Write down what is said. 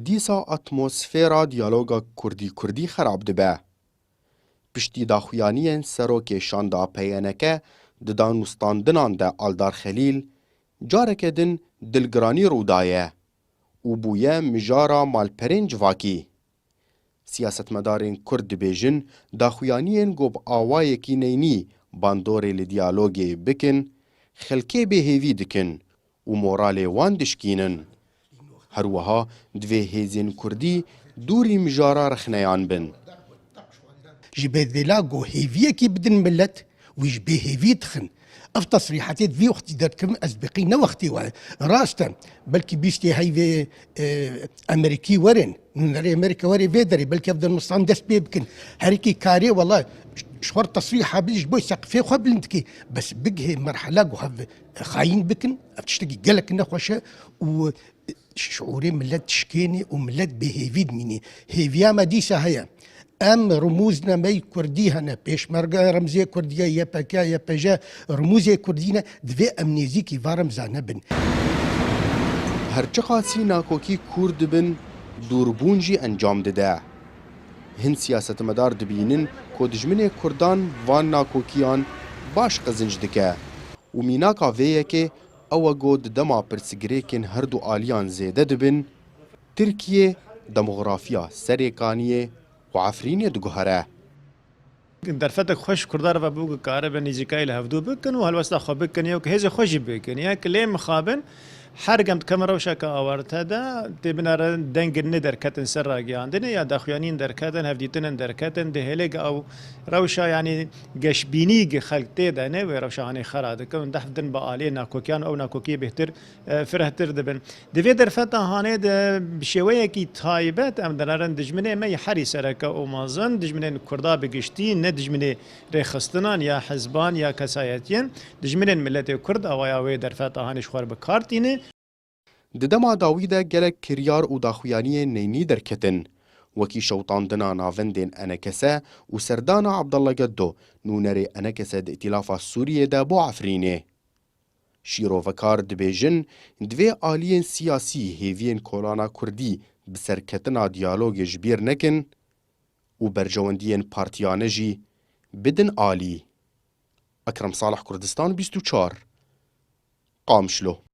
دیسا اتمosfera دیالوگا کردی خراب دبه. پشتی داخویانین سروک شاندا پیانکه دانوستاندنان ده آلدار خلیل جارک دن دلگرانی رودایه و بویه مجارا مالپرین جواکی. سیاستمدارین کرد بیجن داخویانین گوب آوای کی نینی باندوری لدیالوگی بکن خلکه بهیوی دکن و مورال وان دشکینن. هروها دوی هیزین کردی دوری مجارا رخنیان بن. جبه جو هيفيه كي بدن ملت ويجبه هيفي تخن اف تصريحاتي في وقت درتكم اسبقينا وقتي راستا بلكي بيستي هاي في امريكي ورن نري امريكا وري فيدري بلكي افضل مصطان دس بيبكن هريكي كاري والله شوار تصريحها بيج بوي سقفي خبل انتكي بس بقه مرحله جو خاين بكن افتشتكي قالك نخوشه و شعوري ملت تشكيني وملت بهيفيد مني هيفيا ما ديسا هيا ام رموزنا مي كردي هنا بيشمرقه رمزيه كرديه يا باكا يا باجا رموزيه كردينا دفي امنيزيكي فارم زانبن هرچه خاصی ناکوکی کرد بن دوربونجی انجام دده. هن سیاست مدار دبینن که دجمن کردان وان ناکوکیان باش قزنج دکه و میناکا ویه که او گود دما پرسگریکن هر دو آلیان زیده دبن ترکیه دموغرافیا سریکانیه و عفرینیه دگوهره. در فتک خوش کردار و بوگ کاره به نیزیکای لهفدو بکن و هلوستا خوب بکن یا که هیچ خوشی بکن یا کلیم خابن هر گمت کمر روشا که آورده دا تبنار دنگ ندر کتن سر راگیاندنه یا داخویانین در کتن هفدیتن در کتن ده هلگ او روشا یعنی گشبینی خلق تیده نه و روشا هانی خراده که دهفتن با آلی ناکوکیان او ناکوکی بهتر فرهتر دبن دوی در فتا هانه ده بشویه کی تایبت ام دنارن دجمنه می حری سرکه او مازن دجمنه کردا بگشتی نه دجمنه ریخستنان یا حزبان یا کسایتین دجمنه ملت کرد اوایاوی در فتا هانش خور بکارتینه ددما داویده گلک کریار و داخویانی نینی درکتن وکی شوطاندنا ناوندین انکسه و سردانا عبدالله گدو نونری انکسه د ائتلاف سوریه ده بو عفرینه. شیرو وکار دبیجن دوی آلین سیاسی هیوین کولانا کردی بسرکتنا دیالوگ جبیر نکن و برجواندین پارتیانه جی بدن آلی. اکرم صالح کردستان 24 قامشلو